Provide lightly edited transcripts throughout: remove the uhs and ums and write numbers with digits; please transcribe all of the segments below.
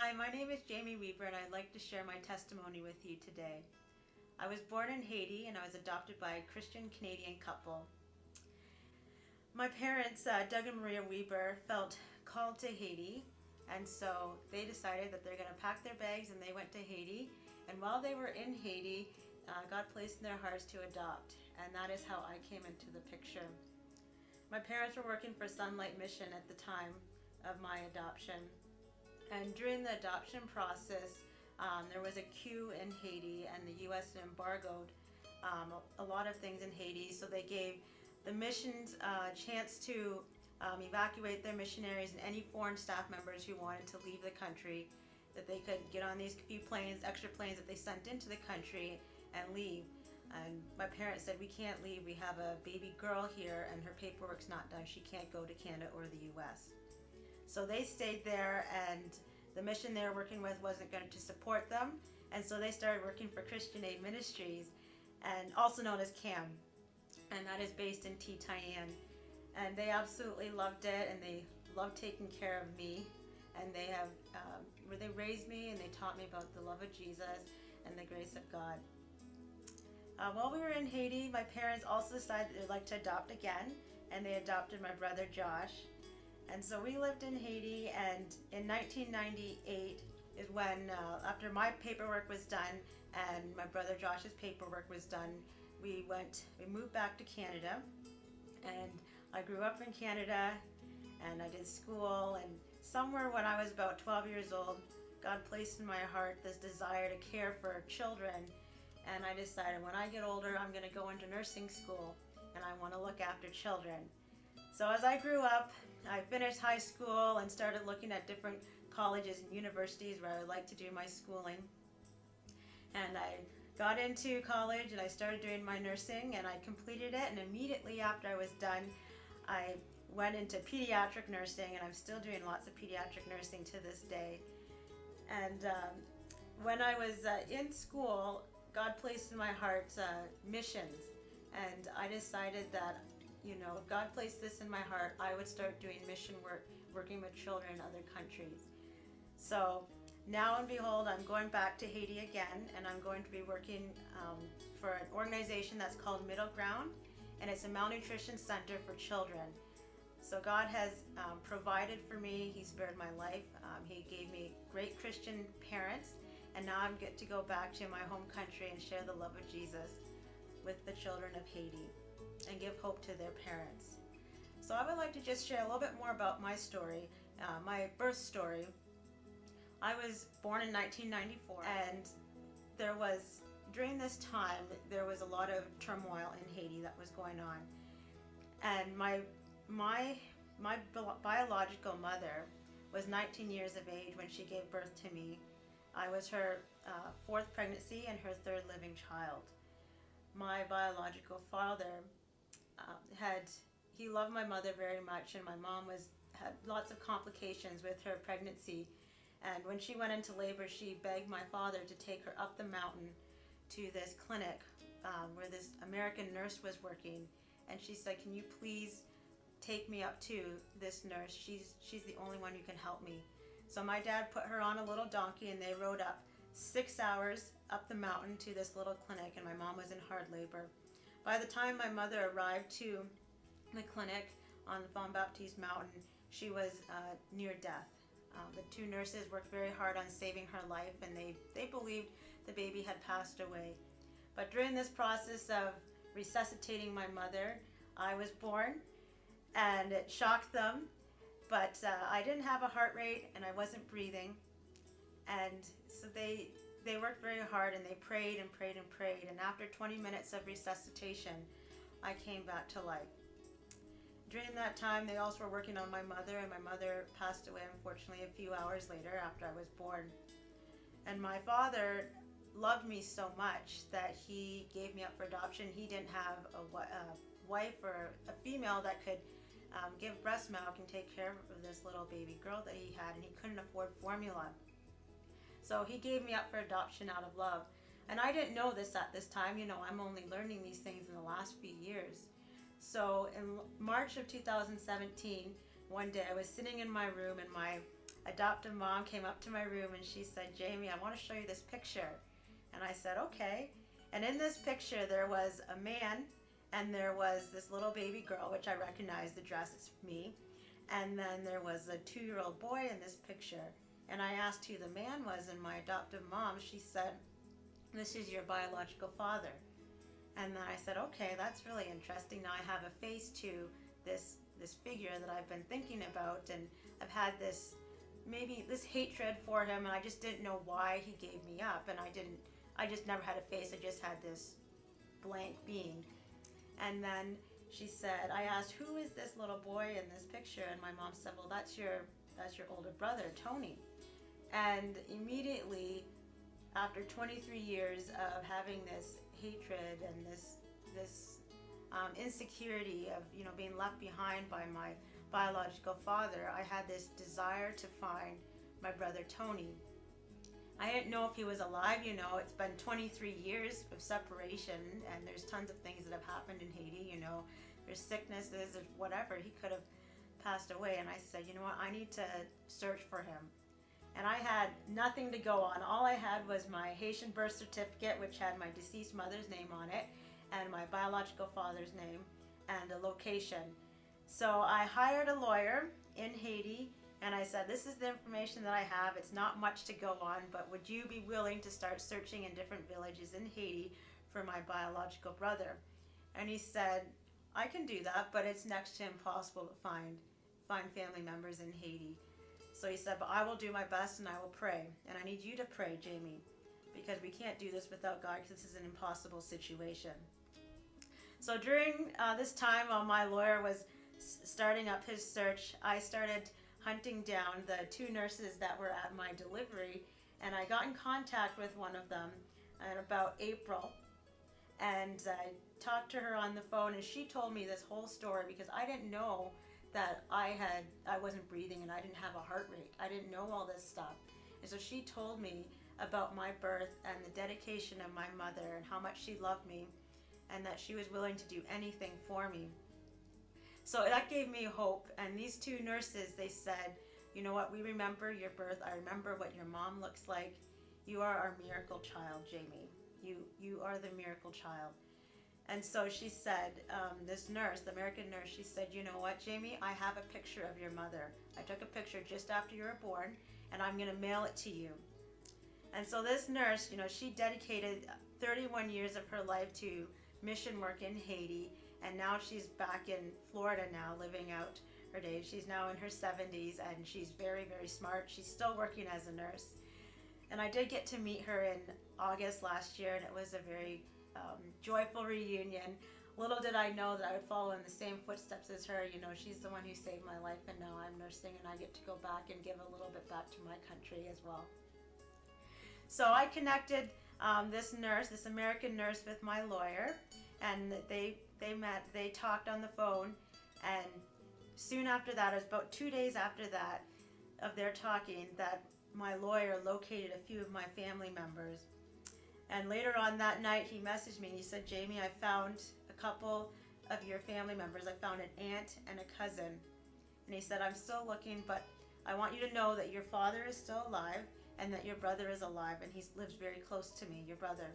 Hi, my name is Jaimie Weaver and I'd like to share my testimony with you today. I was born in Haiti and I was adopted by a Christian Canadian couple. My parents, Doug and Maria Weaver, felt called to Haiti, and so they decided that they're going to pack their bags and they went to Haiti. And while they were in Haiti, God placed in their hearts to adopt, and that is how I came into the picture. My parents were working for Sunlight Mission at the time of my adoption. And during the adoption process, there was a queue in Haiti, and the U.S. embargoed a lot of things in Haiti. So they gave the missions a chance to evacuate their missionaries and any foreign staff members who wanted to leave the country, that they could get on these few planes, extra planes that they sent into the country and leave. And my parents said, we can't leave. We have a baby girl here and her paperwork's not done. She can't go to Canada or the U.S. So they stayed there, and the mission they were working with wasn't going to support them, and so they started working for Christian Aid Ministries, and also known as CAM, and that is based in Titayan. And they absolutely loved it, and they loved taking care of me, and they raised me and they taught me about the love of Jesus and the grace of God. While we were in Haiti, my parents also decided they'd like to adopt again, and they adopted my brother Josh. And so we lived in Haiti, and in 1998 is when, after my paperwork was done and my brother Josh's paperwork was done, we moved back to Canada. And I grew up in Canada, and I did school, and somewhere when I was about 12 years old, God placed in my heart this desire to care for children. And I decided when I get older, I'm going to go into nursing school, and I want to look after children. So as I grew up, I finished high school and started looking at different colleges and universities where I would like to do my schooling. And I got into college and I started doing my nursing, and I completed it, and immediately after I was done, I went into pediatric nursing, and I'm still doing lots of pediatric nursing to this day. And when I was in school, God placed in my heart missions, and I decided that if God placed this in my heart, I would start doing mission work, working with children in other countries. So now and behold, I'm going back to Haiti again, and I'm going to be working for an organization that's called Middle Ground, and it's a malnutrition center for children. So God has provided for me. He spared my life. He gave me great Christian parents, and now I'm get to go back to my home country and share the love of Jesus with the children of Haiti and give hope to their parents. So I would like to just share a little bit more about my story, my birth story. I was born in 1994, and during this time, there was a lot of turmoil in Haiti that was going on. And my biological mother was 19 years of age when she gave birth to me. I was her fourth pregnancy and her third living child. My biological father he loved my mother very much, and my mom had lots of complications with her pregnancy. And when she went into labor, she begged my father to take her up the mountain to this clinic where this American nurse was working. And she said, "Can you please take me up to this nurse? She's the only one who can help me." So my dad put her on a little donkey, and they rode up 6 hours up the mountain to this little clinic, and my mom was in hard labor. By the time my mother arrived to the clinic on the Bon Baptiste Mountain, she was near death. The two nurses worked very hard on saving her life, and they believed the baby had passed away. But during this process of resuscitating my mother, I was born, and it shocked them. But I didn't have a heart rate, and I wasn't breathing. And so they worked very hard, and they prayed and prayed and prayed. And after 20 minutes of resuscitation, I came back to life. During that time, they also were working on my mother, and my mother passed away, unfortunately, a few hours later after I was born. And my father loved me so much that he gave me up for adoption. He didn't have a wife or a female that could give breast milk and take care of this little baby girl that he had, and he couldn't afford formula. So he gave me up for adoption out of love. And I didn't know this at this time. I'm only learning these things in the last few years. So in March of 2017, one day I was sitting in my room, and my adoptive mom came up to my room and she said, Jaimie, I want to show you this picture. And I said, okay. And in this picture, there was a man and there was this little baby girl, which I recognized the dress is me. And then there was a 2-year-old boy in this picture. And I asked who the man was, and my adoptive mom, she said, this is your biological father. And then I said, okay, that's really interesting. Now I have a face to this figure that I've been thinking about, and I've had this hatred for him, and I just didn't know why he gave me up, and I just never had a face. I just had this blank being. And then she said, I asked, who is this little boy in this picture? And my mom said, well, that's your older brother, Tony. And immediately, after 23 years of having this hatred and this insecurity of being left behind by my biological father, I had this desire to find my brother Tony. I didn't know if he was alive. It's been 23 years of separation, and there's tons of things that have happened in Haiti. There's sicknesses, there's whatever. He could have passed away. And I said, you know what, I need to search for him. And I had nothing to go on. All I had was my Haitian birth certificate, which had my deceased mother's name on it, and my biological father's name, and a location. So I hired a lawyer in Haiti, and I said, this is the information that I have. It's not much to go on, but would you be willing to start searching in different villages in Haiti for my biological brother? And he said, I can do that, but it's next to impossible to find family members in Haiti. So he said, but I will do my best and I will pray. And I need you to pray, Jaimie, because we can't do this without God, because this is an impossible situation. So during this time, while my lawyer was starting up his search, I started hunting down the 2 nurses that were at my delivery, and I got in contact with one of them in about April. And I talked to her on the phone, and she told me this whole story, because I didn't know that I wasn't breathing and I didn't have a heart rate. I didn't know all this stuff. And so she told me about my birth and the dedication of my mother and how much she loved me and that she was willing to do anything for me. So that gave me hope. And these 2 nurses, they said, you know what, we remember your birth. I remember what your mom looks like. You are our miracle child, Jaimie. You are the miracle child. And so she said, this nurse, the American nurse, she said, you know what, Jaimie, I have a picture of your mother. I took a picture just after you were born, and I'm going to mail it to you. And so this nurse, she dedicated 31 years of her life to mission work in Haiti, and now she's back in Florida now, living out her days. She's now in her 70s, and she's very, very smart. She's still working as a nurse. And I did get to meet her in August last year, and it was a very joyful reunion. Little did I know that I would follow in the same footsteps as her. She's the one who saved my life, and now I'm nursing, and I get to go back and give a little bit back to my country as well. So I connected this nurse, this American nurse, with my lawyer, and they met, they talked on the phone, and soon after that, it was about 2 days after that, of their talking, that my lawyer located a few of my family members. And later on that night, he messaged me and he said, Jaimie, I found a couple of your family members. I found an aunt and a cousin. And he said, I'm still looking, but I want you to know that your father is still alive and that your brother is alive, and he lives very close to me, your brother.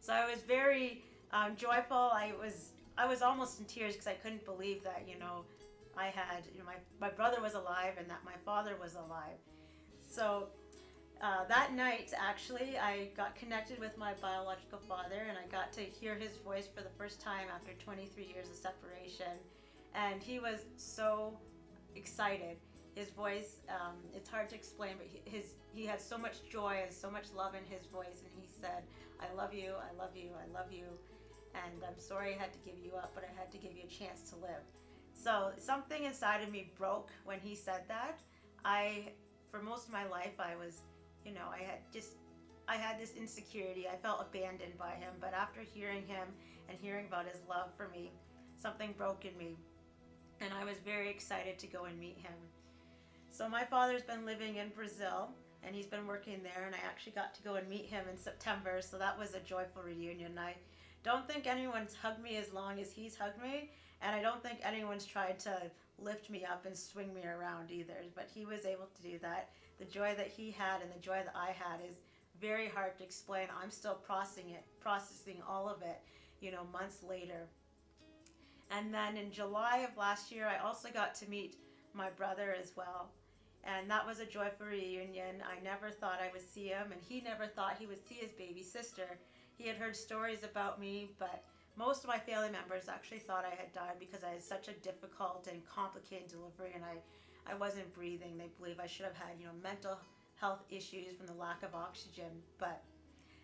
So I was very joyful. I was almost in tears because I couldn't believe that, I had, my brother was alive and that my father was alive. So that night, actually, I got connected with my biological father, and I got to hear his voice for the first time after 23 years of separation. And he was so excited. His voice, it's hard to explain, but he had so much joy and so much love in his voice. And he said, I love you, I love you, I love you. And I'm sorry I had to give you up, but I had to give you a chance to live. So something inside of me broke when he said that. For most of my life, I was, I had this insecurity. I felt abandoned by him. But after hearing him and hearing about his love for me, something broke in me. And I was very excited to go and meet him. So my father's been living in Brazil, and he's been working there. And I actually got to go and meet him in September. So that was a joyful reunion. I don't think anyone's hugged me as long as he's hugged me, and I don't think anyone's tried to lift me up and swing me around either. But he was able to do that. The joy that he had and the joy that I had is very hard to explain. I'm still processing all of it, months later. And then in July of last year, I also got to meet my brother as well. And that was a joyful reunion. I never thought I would see him, and he never thought he would see his baby sister. He had heard stories about me, but most of my family members actually thought I had died because I had such a difficult and complicated delivery, and I wasn't breathing. They believe I should have had, mental health issues from the lack of oxygen. But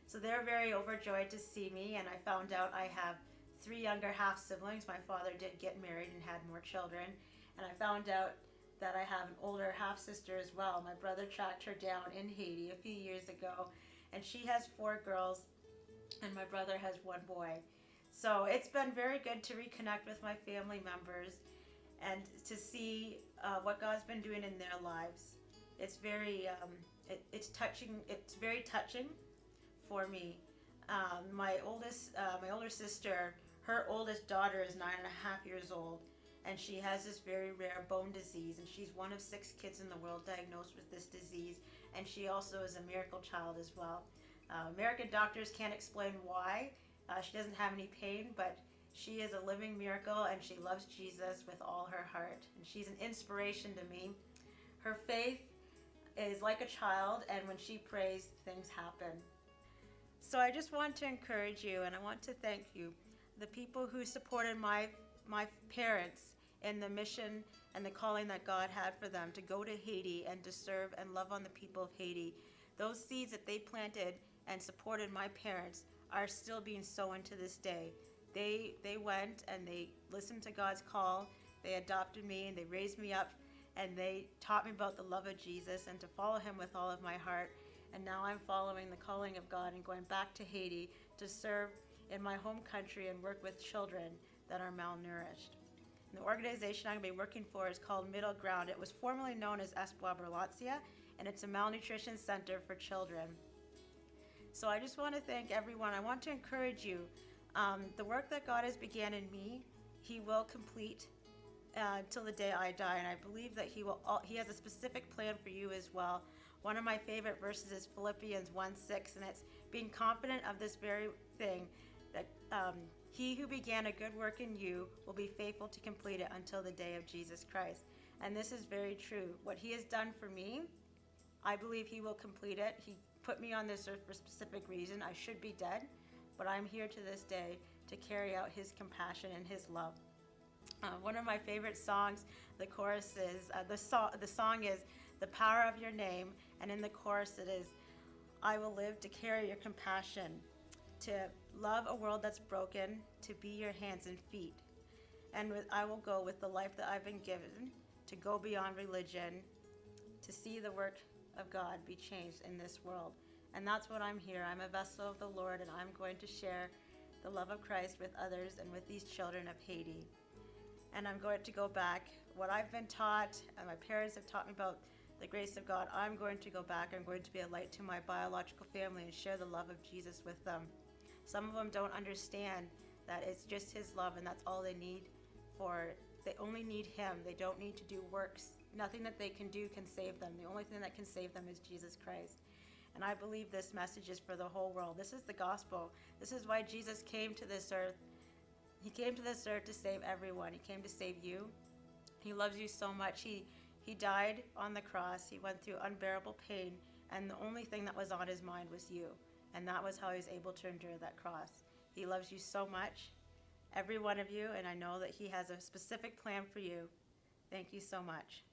so they're very overjoyed to see me, and I found out I have 3 younger half siblings. My father did get married and had more children, and I found out that I have an older half sister as well. My brother tracked her down in Haiti a few years ago, and she has 4 girls, and my brother has 1 boy. So it's been very good to reconnect with my family members and to see what God's been doing in their lives. It's very it's touching. It's very touching for me. My older sister, her oldest daughter is 9.5 years old, and she has this very rare bone disease, and she's one of 6 kids in the world diagnosed with this disease, and she also is a miracle child as well. American doctors can't explain why. She doesn't have any pain, but she is a living miracle, and she loves Jesus with all her heart, and she's an inspiration to me. Her faith is like a child, and when she prays, things happen. So I just want to encourage you, and I want to thank you, the people who supported my parents in the mission and the calling that God had for them to go to Haiti and to serve and love on the people of Haiti. Those seeds that they planted and supported my parents are still being sown to this day. They went and they listened to God's call. They adopted me and they raised me up, and they taught me about the love of Jesus and to follow him with all of my heart. And now I'm following the calling of God and going back to Haiti to serve in my home country and work with children that are malnourished. And the organization I'm going to be working for is called Middle Ground. It was formerly known as Espoir Berlancia, and it's a malnutrition center for children. So I just want to thank everyone. I want to encourage you. The work that God has began in me, he will complete till the day I die, and I believe that he has a specific plan for you as well. One of my favorite verses is Philippians 1:6, and it's being confident of this very thing, that he who began a good work in you will be faithful to complete it until the day of Jesus Christ. And this is very true. What he has done for me, I believe he will complete it. He put me on this earth for a specific reason. I should be dead, but I'm here to this day to carry out his compassion and his love. One of my favorite songs, the chorus is, the song is "The Power of Your Name," and in the chorus it is, "I will live to carry your compassion, to love a world that's broken, to be your hands and feet. And I will go with the life that I've been given, to go beyond religion, to see the work of God be changed in this world." And that's what I'm here. I'm a vessel of the Lord, and I'm going to share the love of Christ with others and with these children of Haiti. And I'm going to go back. What I've been taught, and my parents have taught me about the grace of God, I'm going to go back. I'm going to be a light to my biological family and share the love of Jesus with them. Some of them don't understand that it's just his love, and that's all they need they only need him. They don't need to do works. Nothing that they can do can save them. The only thing that can save them is Jesus Christ. And I believe this message is for the whole world. This is the gospel. This is why Jesus came to this earth. He came to this earth to save everyone. He came to save you. He loves you so much. He died on the cross. He went through unbearable pain, and the only thing that was on his mind was you. And that was how he was able to endure that cross. He loves you so much, every one of you, and I know that he has a specific plan for you. Thank you so much.